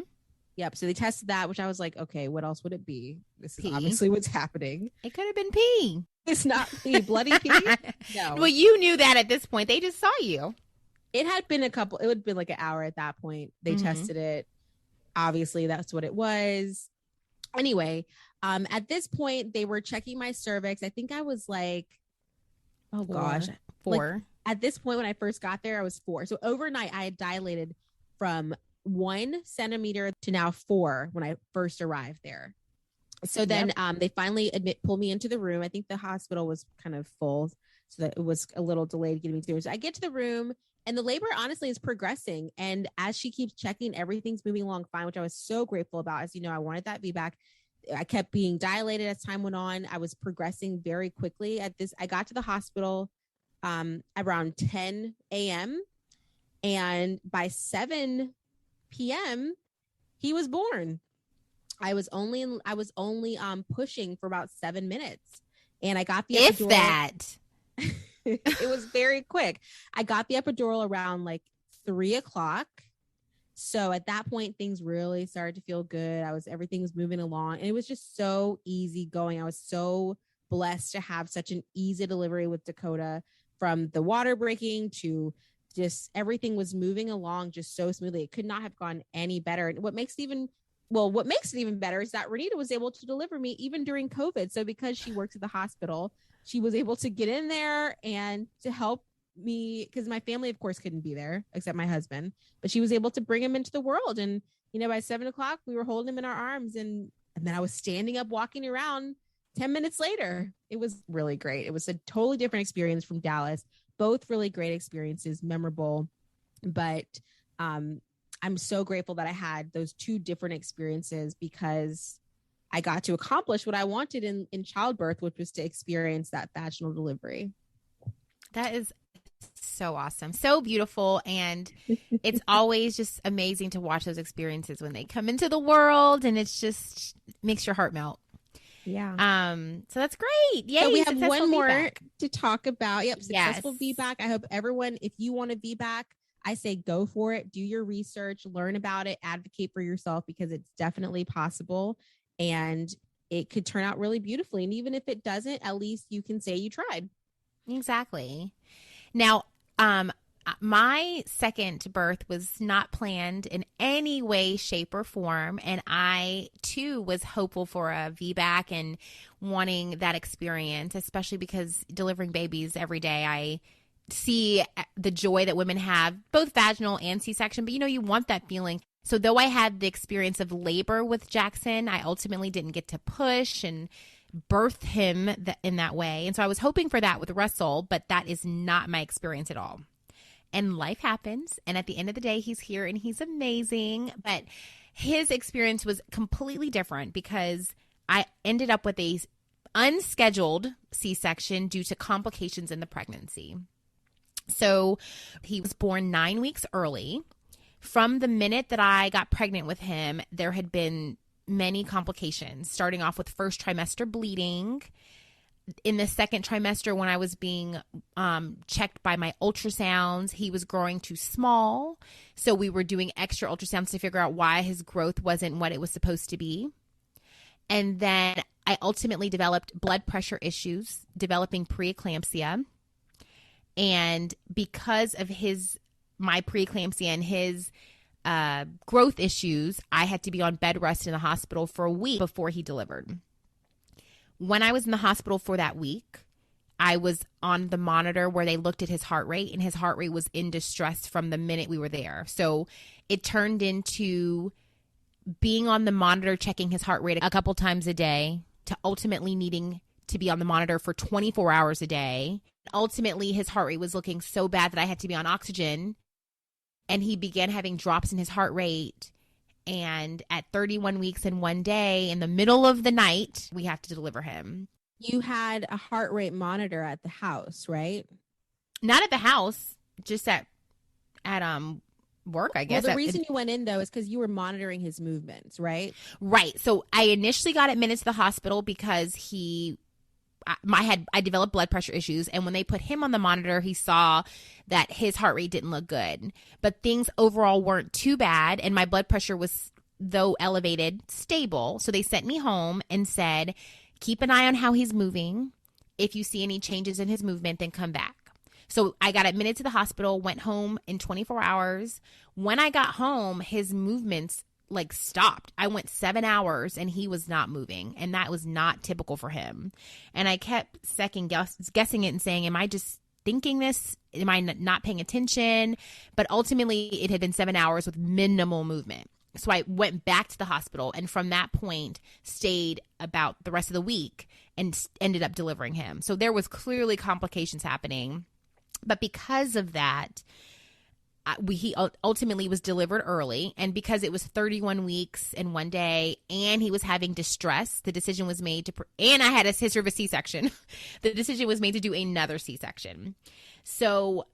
Yep. So they tested that, which I was like, okay, what else would it be? This is obviously what's happening.
It could have been pee.
It's not pee. Bloody pee? No.
Well, you knew that at this point. They just saw you.
It had been it would have been like an hour at that point. They tested it. Obviously, that's what it was. Anyway, at this point, they were checking my cervix. I think I was like, oh gosh,
4.
Like, at this point, when I first got there, I was 4. So overnight, I had dilated from 1 centimeter to now 4 when I first arrived there. So then they finally pulled me into the room. I think the hospital was kind of full, so that it was a little delayed getting me through. So I get to the room, and the labor honestly is progressing. And as she keeps checking, everything's moving along fine, which I was so grateful about. As you know, I wanted that VBAC. I kept being dilated as time went on. I was progressing very quickly. I got to the hospital around 10 a.m. and by 7 p.m. he was born. I was only pushing for about 7 minutes, and I got the epidural.
If that.
It was very quick. I got the epidural around like 3 o'clock. So at that point, things really started to feel good. Everything was moving along, and it was just so easy going. I was so blessed to have such an easy delivery with Dakota, from the water breaking to just everything was moving along just so smoothly. It could not have gone any better. And what makes it even better is that Renita was able to deliver me even during COVID. So because she worked at the hospital, she was able to get in there and to help me, because my family, of course, couldn't be there except my husband, but she was able to bring him into the world. And, by 7:00, we were holding him in our arms, and then I was standing up, walking around 10 minutes later. It was really great. It was a totally different experience from Dallas. Both really great experiences, memorable, but I'm so grateful that I had those two different experiences, because I got to accomplish what I wanted in childbirth, which was to experience that vaginal delivery.
That is so awesome. So beautiful. And it's always just amazing to watch those experiences when they come into the world, and it's just makes your heart melt.
Yeah.
So that's great. Yay.
So we have one more
VBAC
to talk about. Yep. Successful VBAC. I hope everyone, if you want a VBAC, I say go for it. Do your research, learn about it, advocate for yourself, because it's definitely possible and it could turn out really beautifully. And even if it doesn't, at least you can say you tried.
Exactly. Now, my second birth was not planned in any way, shape, or form. And I, too, was hopeful for a VBAC and wanting that experience, especially because delivering babies every day, I see the joy that women have, both vaginal and C-section. But, you want that feeling. So though I had the experience of labor with Jackson, I ultimately didn't get to push and birth him in that way. And so I was hoping for that with Russell, but that is not my experience at all. And life happens. And at the end of the day, he's here and he's amazing. But his experience was completely different, because I ended up with a unscheduled C-section due to complications in the pregnancy. So he was born 9 weeks early. From the minute that I got pregnant with him, there had been many complications, starting off with first trimester bleeding. In the second trimester, when I was being checked by my ultrasounds, he was growing too small. So we were doing extra ultrasounds to figure out why his growth wasn't what it was supposed to be. And then I ultimately developed blood pressure issues, developing preeclampsia. And because of my preeclampsia and his growth issues, I had to be on bed rest in the hospital for a week before he delivered. When I was in the hospital for that week, I was on the monitor where they looked at his heart rate, and his heart rate was in distress from the minute we were there. So it turned into being on the monitor, checking his heart rate a couple times a day, to ultimately needing to be on the monitor for 24 hours a day. Ultimately, his heart rate was looking so bad that I had to be on oxygen, and he began having drops in his heart rate. And at 31 weeks and 1 day, in the middle of the night, we have to deliver him.
You had a heart rate monitor at the house, right?
Not at the house, just at work, I guess.
Well, the reason you went in, though, is because you were monitoring his movements, right?
Right. So I initially got admitted to the hospital because I developed blood pressure issues, and when they put him on the monitor, he saw that his heart rate didn't look good, but things overall weren't too bad, and my blood pressure was, though elevated, stable. So they sent me home and said, keep an eye on how he's moving. If you see any changes in his movement, then come back. So I got admitted to the hospital, went home in 24 hours. When I got home, his movements stopped. I went 7 hours and he was not moving, and that was not typical for him. And I kept second guessing it and saying, am I just thinking this? Am I not paying attention? But ultimately it had been 7 hours with minimal movement. So I went back to the hospital, and from that point stayed about the rest of the week and ended up delivering him. So there was clearly complications happening, but because of that, he ultimately was delivered early, and because it was 31 weeks and 1 day, and he was having distress, the decision was made and I had a history of a C-section. The decision was made to do another C-section. So,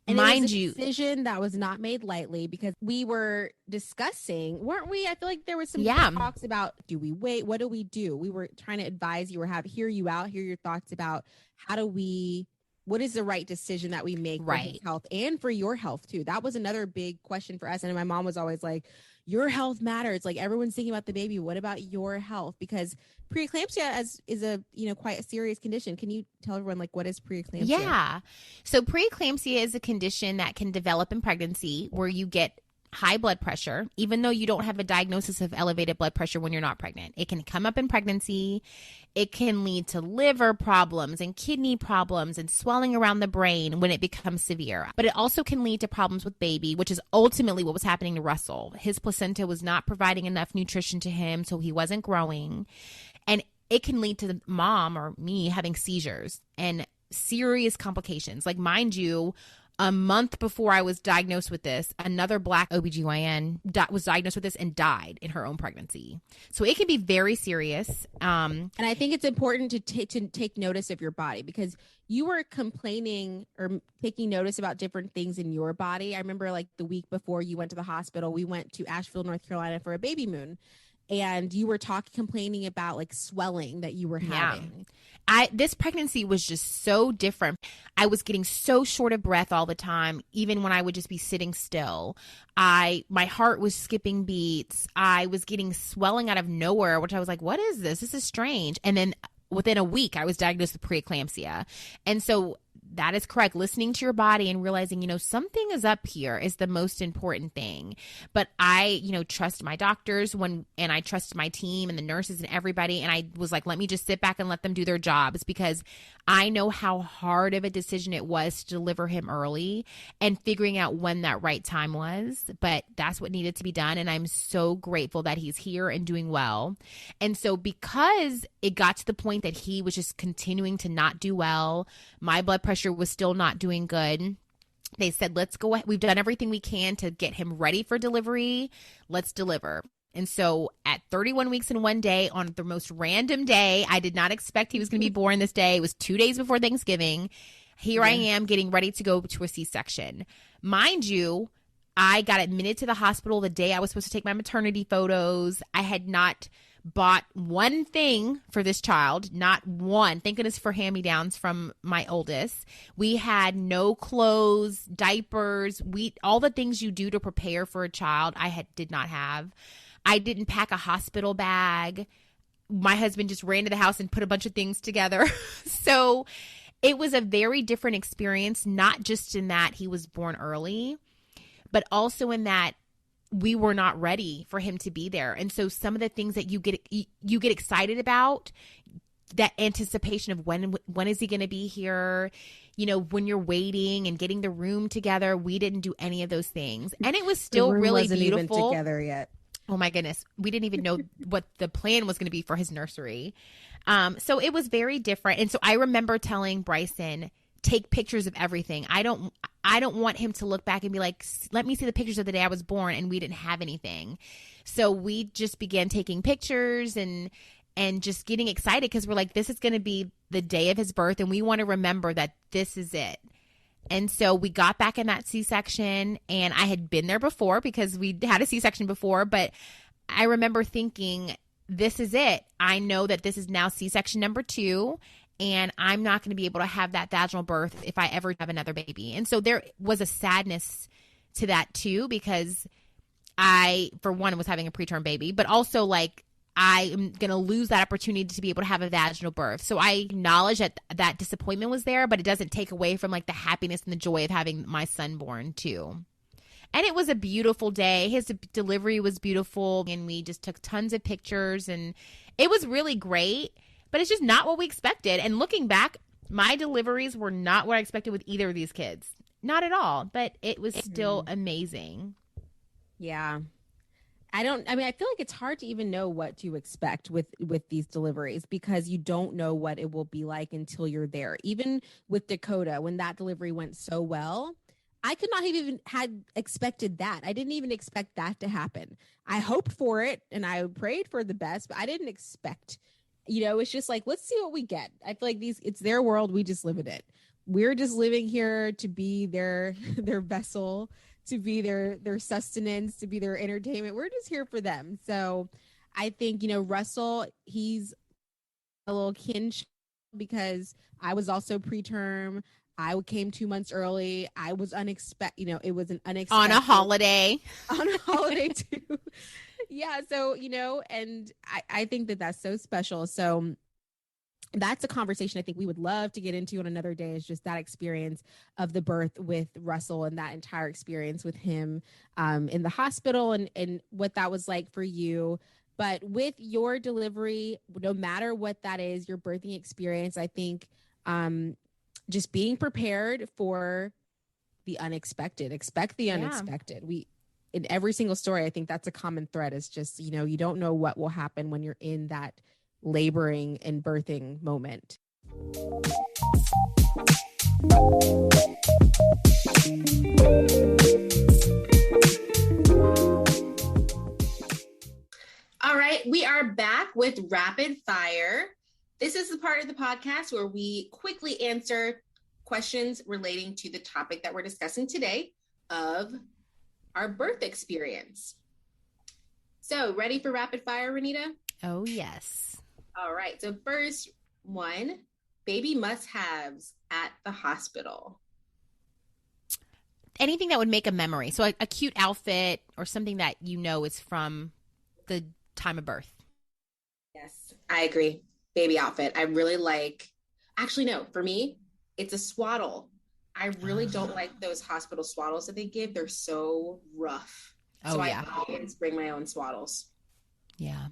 and mind you, decision that was not made lightly, because we were discussing, weren't we? I feel like there was some talks about, do we wait? What do we do? We were trying to advise you or hear you out, hear your thoughts about how do we what is the right decision that we make for his health and for your health too? That was another big question for us. And my mom was always like, your health matters. Like everyone's thinking about the baby. What about your health? Because preeclampsia is a, quite a serious condition. Can you tell everyone like what is preeclampsia?
Yeah. So preeclampsia is a condition that can develop in pregnancy where you get high blood pressure, even though you don't have a diagnosis of elevated blood pressure when you're not pregnant. It can come up in pregnancy. It can lead to liver problems and kidney problems and swelling around the brain when it becomes severe. But it also can lead to problems with baby, which is ultimately what was happening to Russell. His placenta was not providing enough nutrition to him, so he wasn't growing. And it can lead to the mom or me having seizures and serious complications. Like, mind you, a month before I was diagnosed with this, another Black OBGYN was diagnosed with this and died in her own pregnancy. So it can be very serious.
And I think it's important to take notice of your body, because you were complaining or taking notice about different things in your body. I remember like the week before you went to the hospital, we went to Asheville, North Carolina for a baby moon. And you were complaining about like swelling that you were having.
This pregnancy was just so different. I was getting so short of breath all the time, even when I would just be sitting still. My heart was skipping beats. I was getting swelling out of nowhere, which I was like, what is this? This is strange. And then within a week, I was diagnosed with preeclampsia. And so that is correct. Listening to your body and realizing, something is up here is the most important thing. But I, trust my doctors and I trust my team and the nurses and everybody. And I was like, let me just sit back and let them do their jobs, because I know how hard of a decision it was to deliver him early and figuring out when that right time was. But that's what needed to be done. And I'm so grateful that he's here and doing well. And so because it got to the point that he was just continuing to not do well, my blood pressure was still not doing good. They said, let's go ahead. We've done everything we can to get him ready for delivery. Let's deliver. And so at 31 weeks and 1 day, on the most random day, I did not expect he was going to be born this day. It was 2 days before Thanksgiving. Here I am getting ready to go to a C-section. Mind you, I got admitted to the hospital the day I was supposed to take my maternity photos. I had not bought one thing for this child, not one. Thank goodness for hand-me-downs from my oldest. We had no clothes, diapers, all the things you do to prepare for a child, did not have. I didn't pack a hospital bag. My husband just ran to the house and put a bunch of things together. So it was a very different experience, not just in that he was born early, but also in that we were not ready for him to be there. And so some of the things that you get excited about, that anticipation of when is he going to be here, when you're waiting and getting the room together, we didn't do any of those things. And it was still really beautiful.
Even together yet.
Oh my goodness. We didn't even know what the plan was going to be for his nursery. So it was very different. And so I remember telling Bryson, take pictures of everything. I don't want him to look back and be like, let me see the pictures of the day I was born and we didn't have anything. So we just began taking pictures and just getting excited, because we're like, this is going to be the day of his birth and we want to remember that this is it. And so we got back in that C-section, and I had been there before because we had a C-section before, but I remember thinking, this is it. I know that this is now C-section number 2. And I'm not going to be able to have that vaginal birth if I ever have another baby. And so there was a sadness to that too, because I, for one, was having a preterm baby, but also like I am going to lose that opportunity to be able to have a vaginal birth. So I acknowledge that disappointment was there, but it doesn't take away from like the happiness and the joy of having my son born too. And it was a beautiful day. His delivery was beautiful, and we just took tons of pictures, and it was really great. But it's just not what we expected. And looking back, my deliveries were not what I expected with either of these kids. Not at all. But it was still amazing.
Yeah. I feel like it's hard to even know what to expect with these deliveries, because you don't know what it will be like until you're there. Even with Dakota, when that delivery went so well, I could not have even had expected that. I didn't even expect that to happen. I hoped for it and I prayed for the best, but I didn't expect. It's just like, let's see what we get. I feel like it's their world. We just live in it. We're just living here to be their vessel, to be their sustenance, to be their entertainment. We're just here for them. So I think, Russell, he's a little kinship, because I was also preterm. I came 2 months early. I was unexpected, it was an unexpected.
On a holiday.
On a holiday too. Yeah. So, and I think that that's so special. So that's a conversation I think we would love to get into on another day, is just that experience of the birth with Russell and that entire experience with him in the hospital and what that was like for you. But with your delivery, no matter what that is, your birthing experience, I think just being prepared for the unexpected. Expect the unexpected. In every single story, I think that's a common thread, is just, you don't know what will happen when you're in that laboring and birthing moment.
All right, we are back with Rapid Fire. This is the part of the podcast where we quickly answer questions relating to the topic that we're discussing today of our birth experience. So, ready for Rapid Fire, Renita?
Oh, yes.
All right, so first one, baby must-haves at the hospital.
Anything that would make a memory. So a cute outfit or something that is from the time of birth.
Yes, I agree. Baby outfit. I really like, actually, no, for me, it's a swaddle. I really don't like those hospital swaddles that they give. They're so rough. So I always bring my own swaddles.
Yeah.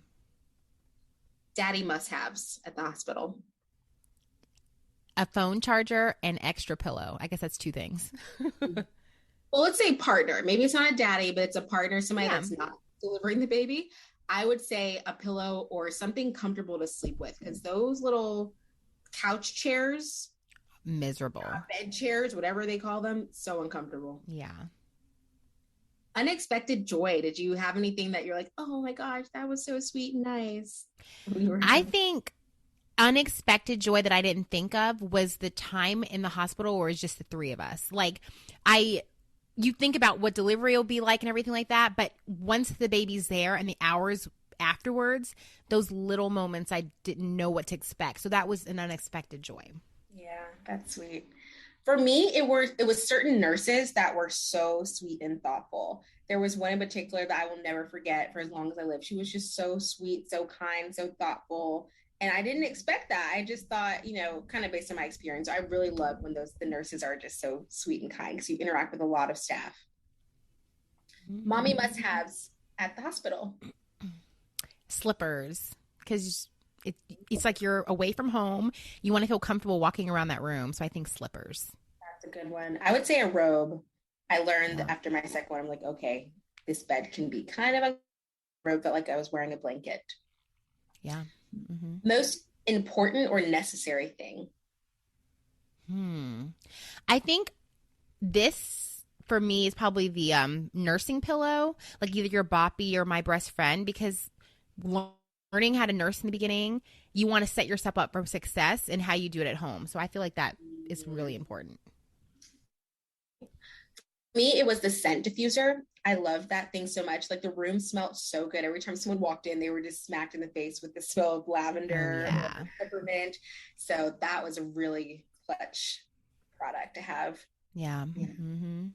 Daddy must-haves at the hospital.
A phone charger and extra pillow. I guess that's two things.
Well, let's say partner. Maybe it's not a daddy, but it's a partner, somebody that's not delivering the baby. I would say a pillow or something comfortable to sleep with, because those little couch chairs,
miserable.
Bed chairs, whatever they call them, so uncomfortable.
Yeah.
Unexpected joy. Did you have anything that you're like, oh my gosh, that was so sweet and nice?
I think unexpected joy that I didn't think of was the time in the hospital where it's just the three of us. Like, you think about what delivery will be like and everything like that, but once the baby's there and the hours afterwards, those little moments, I didn't know what to expect. So that was an unexpected joy.
Yeah, that's sweet. For me, it was certain nurses that were so sweet and thoughtful. There was one in particular that I will never forget for as long as I live. She was just so sweet, so kind, so thoughtful. And I didn't expect that. I just thought, kind of based on my experience, I really love when the nurses are just so sweet and kind, because you interact with a lot of staff. Mm-hmm. Mommy must-haves at the hospital.
Slippers, because it's like you're away from home. You want to feel comfortable walking around that room. So I think slippers.
That's a good one. I would say a robe. I learned after my second one, I'm like, okay, this bed can be kind of a robe, felt like I was wearing a blanket.
Yeah. Mm-hmm.
Most important or necessary thing?
I think this, for me, is probably the nursing pillow, like either your boppy or my breast friend, because learning how to nurse in the beginning, you want to set yourself up for success in how you do it at home. So I feel like that is really important.
For me, it was the scent diffuser. I love that thing so much. Like, the room smelled so good. Every time someone walked in, they were just smacked in the face with the smell of lavender, or peppermint. So that was a really clutch product to have.
Yeah. Mm-hmm.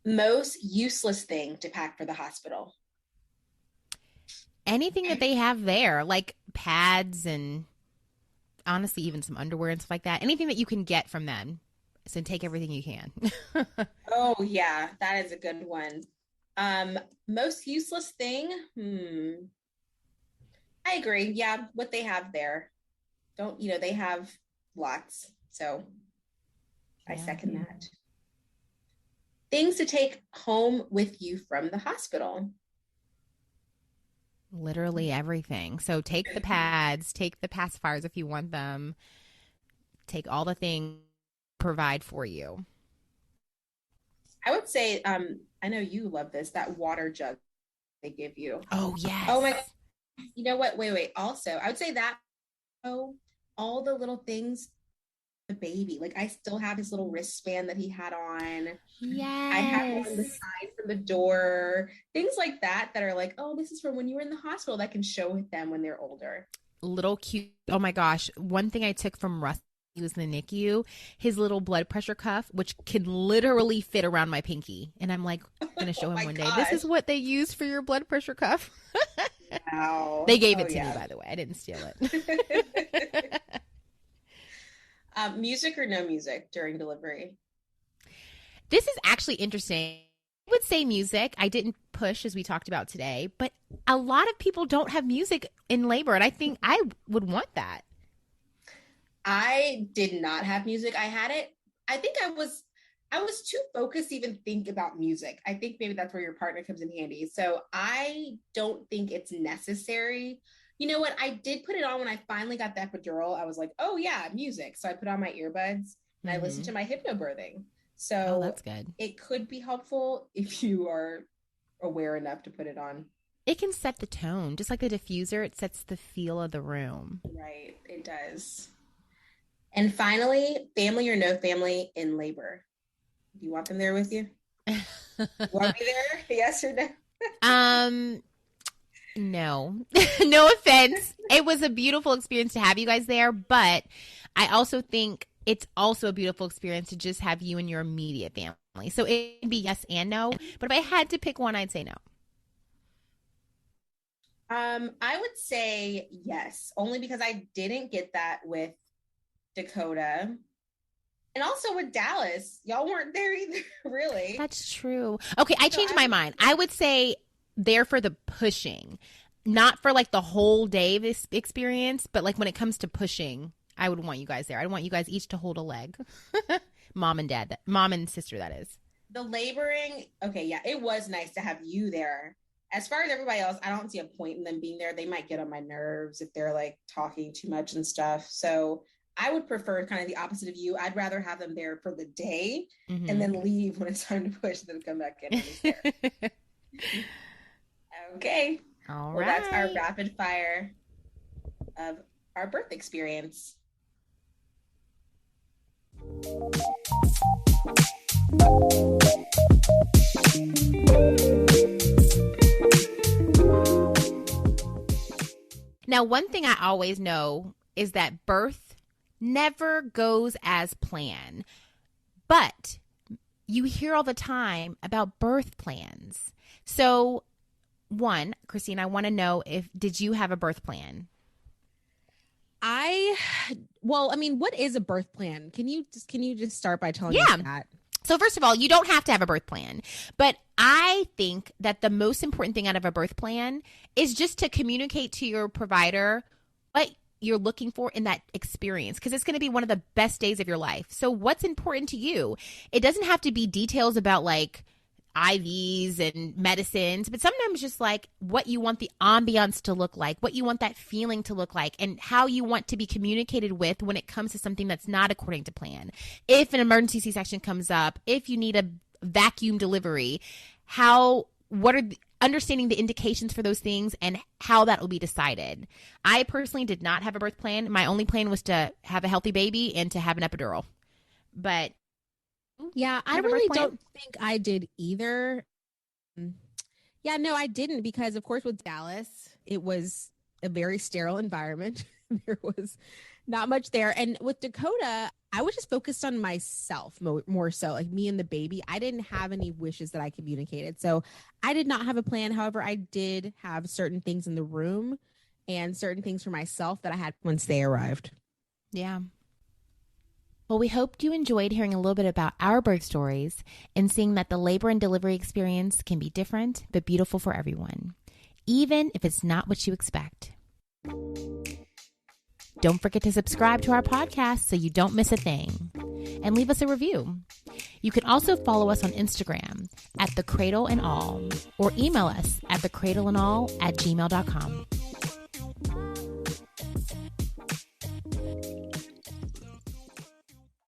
Most useless thing to pack for the hospital?
Anything that they have there, like pads and honestly, even some underwear and stuff like that. Anything that you can get from them. So take everything you can.
Oh, yeah, that is a good one. Most useless thing? I agree. Yeah, what they have there. They have lots. So I second that. Things to take home with you from the hospital.
Literally everything. So take the pads, take the pacifiers if you want them. Take all the things provide for you.
I would say, I know you love this, that water jug they give you.
Oh, yes.
Oh, my God. You know what? Wait. Also, I would say that all the little things, the baby, like I still have his little wristband that he had on.
Yes.
I have one on the side from the door. Things like that are like, oh, this is from when you were in the hospital, that can show them when they're older.
Little cute. Oh my gosh. One thing I took from Russ he was in the NICU, his little blood pressure cuff, which can literally fit around my pinky. And I'm like, going to show him one day, this is what they use for your blood pressure cuff.
Wow.
They gave it to me, by the way. I didn't steal it.
Music or no music during delivery?
This is actually interesting. I would say music. I didn't push, as we talked about today, but a lot of people don't have music in labor, and I think I would want that.
I did not have music. I had it. I think I was too focused to even think about music. I think maybe that's where your partner comes in handy. So I don't think it's necessary. You know what? I did put it on when I finally got the epidural. I was like, oh yeah, music. So I put on my earbuds and I listened to my hypnobirthing. So
that's good.
It could be helpful if you are aware enough to put it on.
It can set the tone. Just like the diffuser, it sets the feel of the room.
Right. It does. And finally, family or no family in labor? Do you want them there with you? Want me there? Yes or no?
No. No offense. It was a beautiful experience to have you guys there, but I also think it's also a beautiful experience to just have you and your immediate family. So it can be yes and no, but if I had to pick one, I'd say no.
I would say yes, only because I didn't get that with Dakota. And also with Dallas, y'all weren't there either, really.
That's true. Okay, I changed my mind. I would say there for the pushing, not for like the whole day of this experience, but like when it comes to pushing, I would want you guys there. I want you guys each to hold a leg. Mom and sister, that is.
The laboring, okay, yeah, it was nice to have you there. As far as everybody else, I don't see a point in them being there. They might get on my nerves if they're like talking too much and stuff. So I would prefer kind of the opposite of you. I'd rather have them there for the day and then leave when it's time to push than come back in when it's there. Okay.
All
right. That's our rapid fire of our birth experience.
Now, one thing I always know is that birth never goes as planned, but you hear all the time about birth plans. So, one, Christine, I want to know did you have a birth plan?
What is a birth plan? Can you just start by telling us that?
So first of all, you don't have to have a birth plan, but I think that the most important thing out of a birth plan is just to communicate to your provider what you're looking for in that experience, because it's going to be one of the best days of your life. So what's important to you? It doesn't have to be details about like IVs and medicines, but sometimes just like what you want the ambiance to look like, what you want that feeling to look like, and how you want to be communicated with when it comes to something that's not according to plan. If an emergency C-section comes up, if you need a vacuum delivery, understanding the indications for those things and how that will be decided. I personally did not have a birth plan. My only plan was to have a healthy baby and to have an epidural. But
yeah, I really don't think I did either. Yeah, no, I didn't, because of course with Dallas, it was a very sterile environment. There was not much there. And with Dakota, I was just focused on myself more so, like me and the baby. I didn't have any wishes that I communicated. So I did not have a plan. However, I did have certain things in the room and certain things for myself that I had once they arrived.
Yeah. Well, we hoped you enjoyed hearing a little bit about our birth stories and seeing that the labor and delivery experience can be different but beautiful for everyone, even if it's not what you expect. Don't forget to subscribe to our podcast so you don't miss a thing, and leave us a review. You can also follow us on Instagram @thecradleandall or email us at thecradleandall@gmail.com.